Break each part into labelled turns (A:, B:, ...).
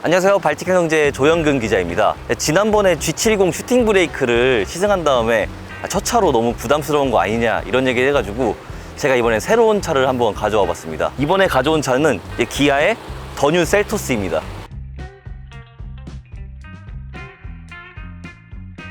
A: 안녕하세요. 발칙한 형제 조영근 기자입니다. 지난번에 G720 슈팅 브레이크를 시승한 다음에 첫 차로 너무 부담스러운 거 아니냐 이런 얘기를 해가지고 제가 이번에 새로운 차를 한번 가져와 봤습니다. 이번에 가져온 차는 기아의 더 뉴 셀토스입니다.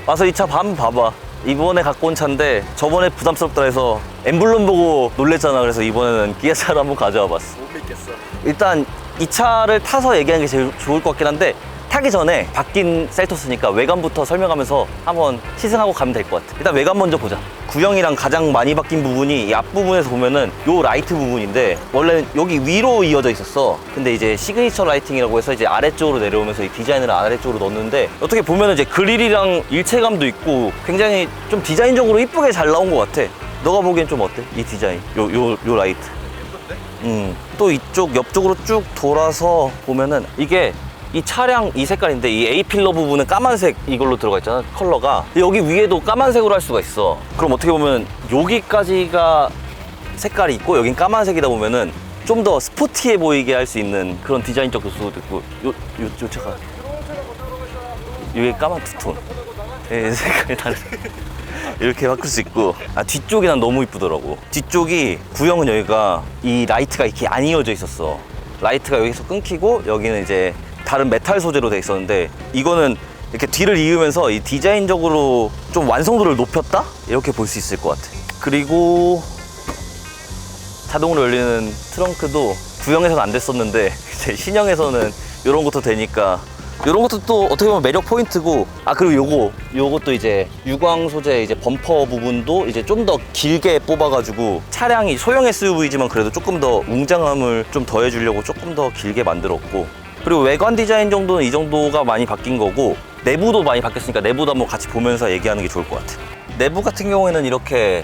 A: 와서 이 차 한번 봐봐. 이번에 갖고 온 차인데 저번에 부담스럽다 해서 엠블럼 보고 놀랬잖아. 그래서 이번에는 기아 차를 한번 가져와 봤어.
B: 못 믿겠어.
A: 일단 이 차를 타서 얘기하는 게 제일 좋을 것 같긴 한데 타기 전에 바뀐 셀토스니까 외관부터 설명하면서 한번 시승하고 가면 될 것 같아. 일단 외관 먼저 보자. 구형이랑 가장 많이 바뀐 부분이 이 앞부분에서 보면은 요 라이트 부분인데 원래는 여기 위로 이어져 있었어. 근데 이제 시그니처 라이팅이라고 해서 이제 아래쪽으로 내려오면서 이 디자인을 아래쪽으로 넣었는데 어떻게 보면은 이제 그릴이랑 일체감도 있고 굉장히 좀 디자인적으로 이쁘게 잘 나온 것 같아. 너가 보기엔 좀 어때? 이 디자인, 요 라이트. 또 이쪽 옆쪽으로 쭉 돌아서 보면은 이게 이 차량 이 색깔인데 이 A필러 부분은 까만색 이걸로 들어가 있잖아, 컬러가. 여기 위에도 까만색으로 할 수가 있어. 그럼 어떻게 보면 여기까지가 색깔이 있고 여긴 까만색이다 보면은 좀 더 스포티해 보이게 할 수 있는 그런 디자인적 요소도 있고. 요 차가 여기 까만 투톤, 색깔이 다른 이렇게 바꿀 수 있고. 뒤쪽이 난 너무 이쁘더라고. 뒤쪽이 구형은 여기가 이 라이트가 이렇게 안 이어져 있었어. 라이트가 여기서 끊기고 여기는 이제 다른 메탈 소재로 돼 있었는데 이거는 이렇게 뒤를 이으면서 이 디자인적으로 좀 완성도를 높였다? 이렇게 볼 수 있을 것 같아. 그리고 자동으로 열리는 트렁크도 구형에서는 안 됐었는데 이제 신형에서는 이런 것도 되니까 이런 것도 또 어떻게 보면 매력 포인트고. 그리고 요것도 이제 유광 소재 이제 범퍼 부분도 이제 좀 더 길게 뽑아가지고 차량이 소형 SUV지만 그래도 조금 더 웅장함을 좀 더해주려고 조금 더 길게 만들었고. 그리고 외관 디자인 정도는 이 정도가 많이 바뀐 거고 내부도 많이 바뀌었으니까 내부도 한번 같이 보면서 얘기하는 게 좋을 것 같아. 내부 같은 경우에는 이렇게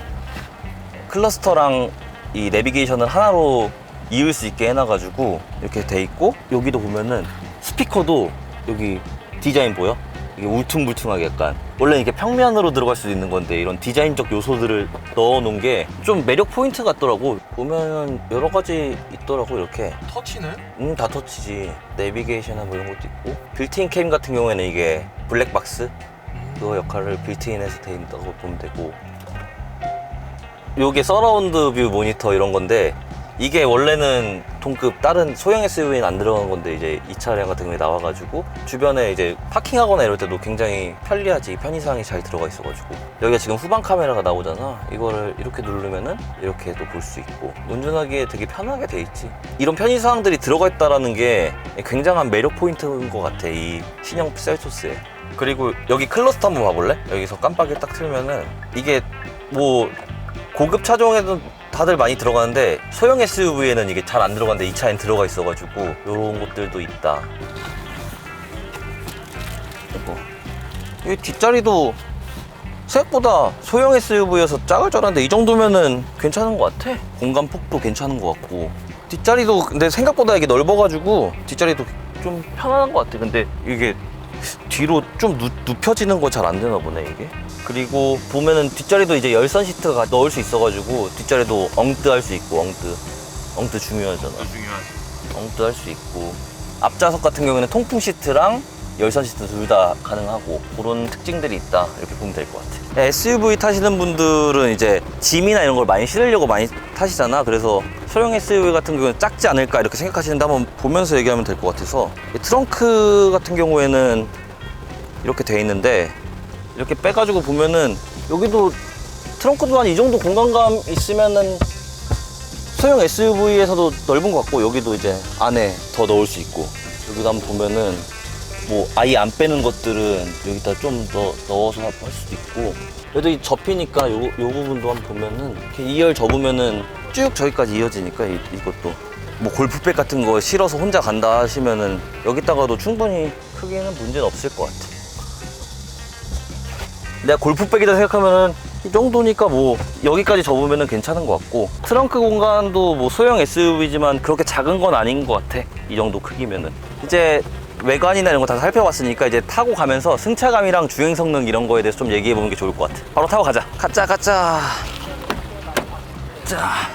A: 클러스터랑 이 내비게이션을 하나로 이을 수 있게 해놔가지고 이렇게 돼 있고, 여기도 보면은 스피커도 여기 디자인 보여? 이게 울퉁불퉁하게 약간, 원래 이게 평면으로 들어갈 수도 있는 건데 이런 디자인적 요소들을 넣어 놓은 게 좀 매력 포인트 같더라고. 보면 여러 가지 있더라고. 이렇게
B: 터치네?
A: 다 터치지. 내비게이션이나 뭐 이런 것도 있고, 빌트인 캠 같은 경우에는 이게 블랙박스 그 역할을 빌트인해서 돼 있다고 보면 되고, 요게 서라운드 뷰 모니터 이런 건데 이게 원래는 동급 다른 소형 SUV는 안 들어간 건데 이제 이 차량 같은 경우에 나와가지고 주변에 이제 파킹하거나 이럴 때도 굉장히 편리하지. 편의사항이 잘 들어가 있어가지고 여기가 지금 후방 카메라가 나오잖아. 이거를 이렇게 누르면은 이렇게도 볼 수 있고 운전하기에 되게 편하게 돼 있지. 이런 편의사항들이 들어가 있다라는 게 굉장한 매력 포인트인 것 같아, 이 신형 셀토스에. 그리고 여기 클러스터 한번 봐볼래? 여기서 깜빡이 딱 틀면은 이게 뭐 고급 차종에도 다들 많이 들어가는데 소형 SUV에는 이게 잘 안 들어가는데 이 차엔 들어가 있어가지고 이런 것들도 있다. 이 뒷자리도 생각보다 소형 SUV여서 작을 줄 알았는데 이 정도면은 괜찮은 것 같아. 공간 폭도 괜찮은 것 같고 뒷자리도 근데 생각보다 이게 넓어가지고 뒷자리도 좀 편안한 것 같아. 근데 이게 뒤로 좀 눕혀지는 거 잘 안 되나 보네 이게. 그리고 보면은 뒷자리도 이제 열선 시트가 넣을 수 있어가지고 뒷자리도 엉뜨 할 수 있고. 엉뜨 중요하잖아. 엉뜨 할 수 있고, 앞좌석 같은 경우에는 통풍 시트랑 열선 시트 둘 다 가능하고 그런 특징들이 있다, 이렇게 보면 될 것 같아. SUV 타시는 분들은 이제 짐이나 이런 걸 많이 실으려고 많이 타시잖아. 그래서 소형 SUV 같은 경우는 작지 않을까 이렇게 생각하시는데 한번 보면서 얘기하면 될 것 같아서. 트렁크 같은 경우에는 이렇게 돼 있는데 이렇게 빼가지고 보면은 여기도 트렁크도 한 이 정도 공간감 있으면은 소형 SUV에서도 넓은 것 같고, 여기도 이제 안에 더 넣을 수 있고, 여기도 한번 보면은 뭐 아예 안 빼는 것들은 여기다 좀 더 넣어서 할 수도 있고, 그래도 이 접히니까 요 부분도 한번 보면은 이렇게 2열 접으면은 쭉 저기까지 이어지니까 이것도 뭐 골프백 같은 거 실어서 혼자 간다 하시면은 여기다가도 충분히 크기는 문제는 없을 것 같아. 내가 골프백이다 생각하면은 이 정도니까 뭐 여기까지 접으면은 괜찮은 것 같고, 트렁크 공간도 뭐 소형 SUV지만 그렇게 작은 건 아닌 것 같아. 이 정도 크기면은. 이제 외관이나 이런 거 다 살펴봤으니까 이제 타고 가면서 승차감이랑 주행 성능 이런 거에 대해서 좀 얘기해 보는 게 좋을 것 같아. 바로 타고 가자. 가자. 자.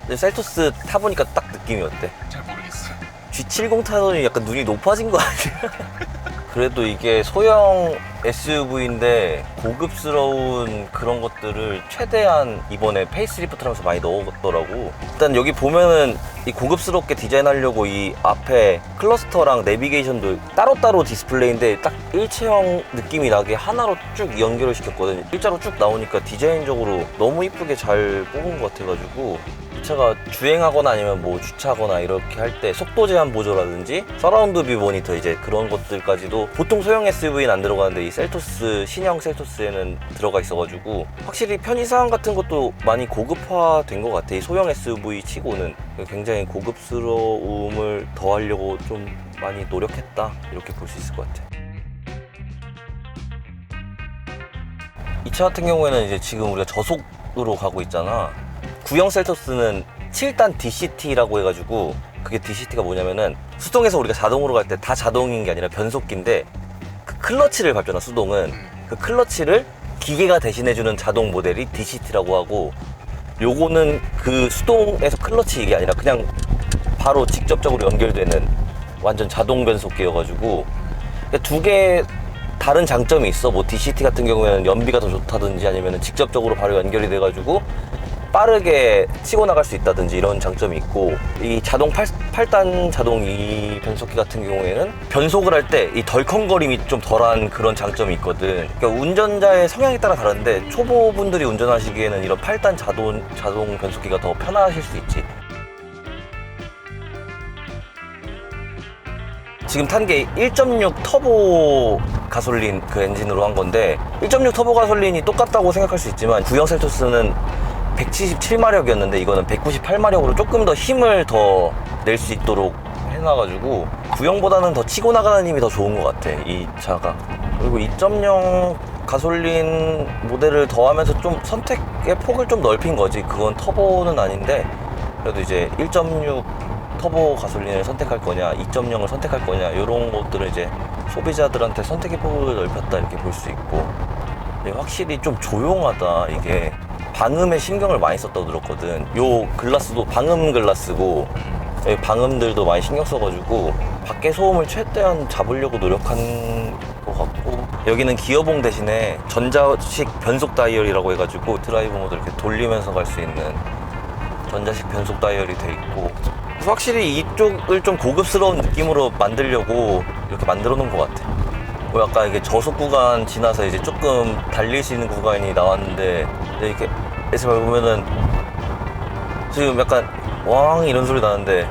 A: 근데 셀토스 타보니까 딱 느낌이 어때?
B: 잘 모르겠어요.
A: G70 타더니 약간 눈이 높아진 거 아니야? 그래도 이게 소형 SUV인데 고급스러운 그런 것들을 최대한 이번에 페이스리프트를 하면서 많이 넣었더라고. 일단 여기 보면은 이 고급스럽게 디자인하려고 이 앞에 클러스터랑 내비게이션도 따로따로 디스플레이인데 딱 일체형 느낌이 나게 하나로 쭉 연결을 시켰거든. 일자로 쭉 나오니까 디자인적으로 너무 이쁘게 잘 뽑은 것 같아가지고 이 차가 주행하거나 아니면 뭐 주차하거나 이렇게 할 때 속도 제한 보조라든지 서라운드 뷰 모니터 이제 그런 것들까지도 보통 소형 SUV는 안 들어가는데 이 셀토스 신형 셀토스에는 들어가 있어가지고 확실히 편의사항 같은 것도 많이 고급화된 것 같아. 이 소형 SUV 치고는 굉장히 고급스러움을 더하려고 좀 많이 노력했다 이렇게 볼 수 있을 것 같아. 이 차 같은 경우에는 이제 지금 우리가 저속으로 가고 있잖아. 구형 셀토스는 7단 DCT라고 해가지고 그게 DCT가 뭐냐면은 수동에서 우리가 자동으로 갈 때 다 자동인 게 아니라 변속기인데 그 클러치를 밟잖아. 수동은 그 클러치를 기계가 대신해주는 자동 모델이 DCT라고 하고 요거는 그 수동에서 클러치 이게 아니라 그냥 바로 직접적으로 연결되는 완전 자동 변속기여가지고 두 개 다른 장점이 있어. 뭐 DCT 같은 경우에는 연비가 더 좋다든지 아니면 직접적으로 바로 연결이 돼가지고 빠르게 치고 나갈 수 있다든지 이런 장점이 있고 이 자동 8단 자동 이 변속기 같은 경우에는 변속을 할 때 이 덜컹거림이 좀 덜한 그런 장점이 있거든. 그러니까 운전자의 성향에 따라 다른데 초보분들이 운전하시기에는 이런 8단 자동 변속기가 더 편하실 수 있지. 지금 탄 게 1.6 터보 가솔린 그 엔진으로 한 건데 1.6 터보 가솔린이 똑같다고 생각할 수 있지만 구형 셀토스는 177마력이었는데 이거는 198마력으로 조금 더 힘을 더 낼 수 있도록 해놔가지고 구형보다는 더 치고 나가는 힘이 더 좋은 것 같아 이 차가. 그리고 2.0 가솔린 모델을 더하면서 좀 선택의 폭을 좀 넓힌 거지. 그건 터보는 아닌데 그래도 이제 1.6 터보 가솔린을 선택할 거냐 2.0을 선택할 거냐 이런 것들은 이제 소비자들한테 선택의 폭을 넓혔다 이렇게 볼 수 있고 근데 확실히 좀 조용하다. 이게 방음에 신경을 많이 썼다고 들었거든. 요 글라스도 방음 글라스고 방음들도 많이 신경 써가지고 밖에 소음을 최대한 잡으려고 노력한 것 같고 여기는 기어봉 대신에 전자식 변속 다이얼이라고 해가지고 드라이브 모드 이렇게 돌리면서 갈 수 있는 전자식 변속 다이얼이 돼 있고 그래서 확실히 이쪽을 좀 고급스러운 느낌으로 만들려고 이렇게 만들어 놓은 것 같아. 뭐 약간 이게 저속 구간 지나서 이제 조금 달릴 수 있는 구간이 나왔는데 이렇게 에서 밟으면은 지금 약간 왕 이런 소리 나는데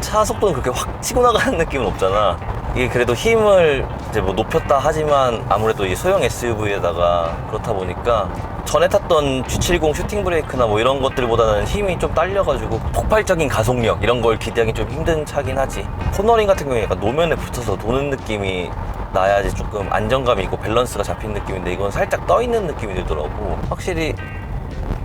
A: 차 속도는 그렇게 확 치고 나가는 느낌은 없잖아. 이게 그래도 힘을 이제 뭐 높였다 하지만 아무래도 이 소형 SUV에다가 그렇다 보니까 전에 탔던 G70 슈팅 브레이크나 뭐 이런 것들보다는 힘이 좀 딸려가지고 폭발적인 가속력 이런 걸 기대하기 좀 힘든 차긴 하지. 코너링 같은 경우에 약간 노면에 붙어서 도는 느낌이 나야지 조금 안정감이 있고 밸런스가 잡힌 느낌인데 이건 살짝 떠있는 느낌이 들더라고. 확실히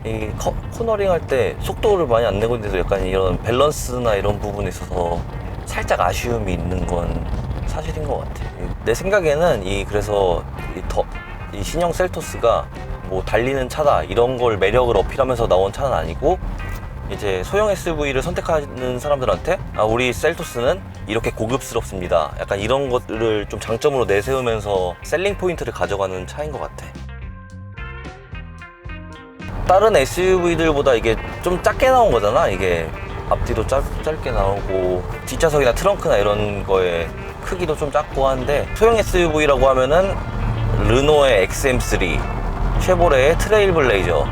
A: 이 코너링 할 때 속도를 많이 안 내고 있는데도 약간 이런 밸런스나 이런 부분에 있어서 살짝 아쉬움이 있는 건 사실인 것 같아. 내 생각에는 그래서 이 신형 셀토스가 뭐 달리는 차다 이런 걸 매력을 어필하면서 나온 차는 아니고 이제 소형 SUV를 선택하는 사람들한테 우리 셀토스는 이렇게 고급스럽습니다. 약간 이런 것들을 좀 장점으로 내세우면서 셀링 포인트를 가져가는 차인 것 같아. 다른 SUV들보다 이게 좀 작게 나온 거잖아. 이게 앞뒤도 짧게 나오고 뒷좌석이나 트렁크나 이런 거에 크기도 좀 작고 한데 소형 SUV라고 하면은 르노의 XM3, 쉐보레의 트레일블레이저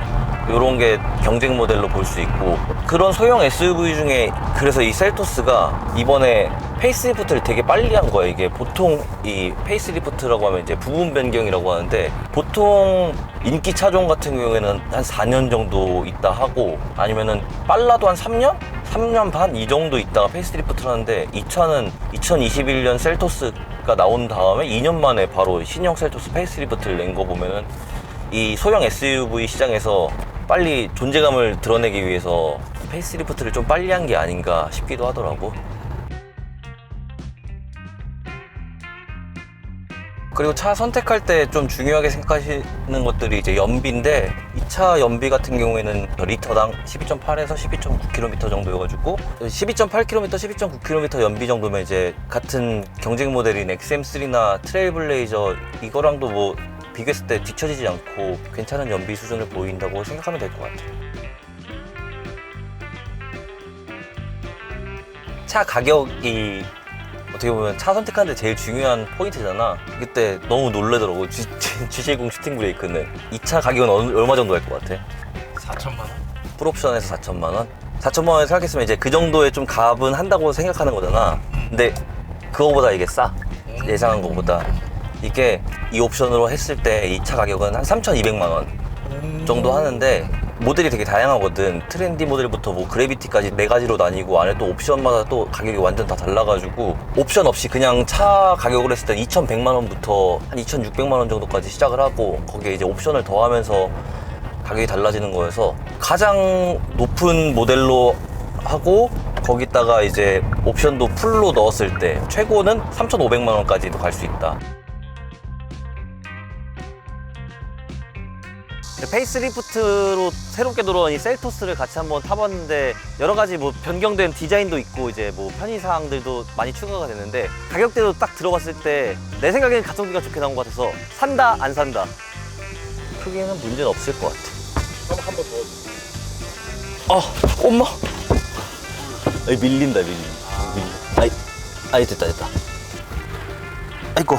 A: 이런 게 경쟁 모델로 볼 수 있고 그런 소형 SUV 중에 그래서 이 셀토스가 이번에 페이스리프트를 되게 빨리 한 거야. 이게 보통 이 페이스리프트라고 하면 이제 부분 변경이라고 하는데 보통 인기 차종 같은 경우에는 한 4년 정도 있다 하고 아니면은 빨라도 한 3년? 3년 반? 이 정도 있다가 페이스리프트를 하는데 이 차는 2021년 셀토스가 나온 다음에 2년 만에 바로 신형 셀토스 페이스리프트를 낸 거 보면은 이 소형 SUV 시장에서 빨리 존재감을 드러내기 위해서 페이스리프트를 좀 빨리 한 게 아닌가 싶기도 하더라고. 그리고 차 선택할 때 좀 중요하게 생각하시는 것들이 이제 연비인데 이 차 연비 같은 경우에는 리터당 12.8에서 12.9km 정도여가지고 12.8km, 12.9km 연비 정도면 이제 같은 경쟁 모델인 XM3나 트레일블레이저 이거랑도 뭐 비교했을 때 뒤처지지 않고 괜찮은 연비 수준을 보인다고 생각하면 될 것 같아요. 차 가격이 어떻게 보면 차 선택하는데 제일 중요한 포인트잖아. 그때 너무 놀라더라고. G70 슈팅 브레이크는. 이 차 가격은 얼마 정도 할 것 같아?
B: 4천만 원?
A: 풀옵션에서 4천만 원? 4천만 원을 생각했으면 이제 그 정도에 좀 값은 한다고 생각하는 거잖아. 근데 그거보다 이게 싸. 예상한 것보다. 이게 이 옵션으로 했을 때 이 차 가격은 한 3,200만 원 정도 하는데 모델이 되게 다양하거든. 트렌디 모델부터 뭐 그래비티까지 4가지로 나뉘고 안에 또 옵션마다 또 가격이 완전 다 달라가지고 옵션 없이 그냥 차 가격으로 했을 때 2,100만 원부터 한 2,600만 원 정도까지 시작을 하고 거기에 이제 옵션을 더하면서 가격이 달라지는 거여서 가장 높은 모델로 하고 거기다가 이제 옵션도 풀로 넣었을 때 최고는 3,500만 원까지도 갈 수 있다. 페이스리프트로 새롭게 들어온 이 셀토스를 같이 한번 타봤는데 여러 가지 뭐 변경된 디자인도 있고 이제 뭐 편의사항들도 많이 추가가 됐는데 가격대도 딱 들어봤을 때 내 생각에는 가성비가 좋게 나온 것 같아서 산다 안 산다 크게는 문제는 없을 것 같아.
B: 그럼 한번 더.
A: 엄마. 밀린다. 아이 됐다. 아이고.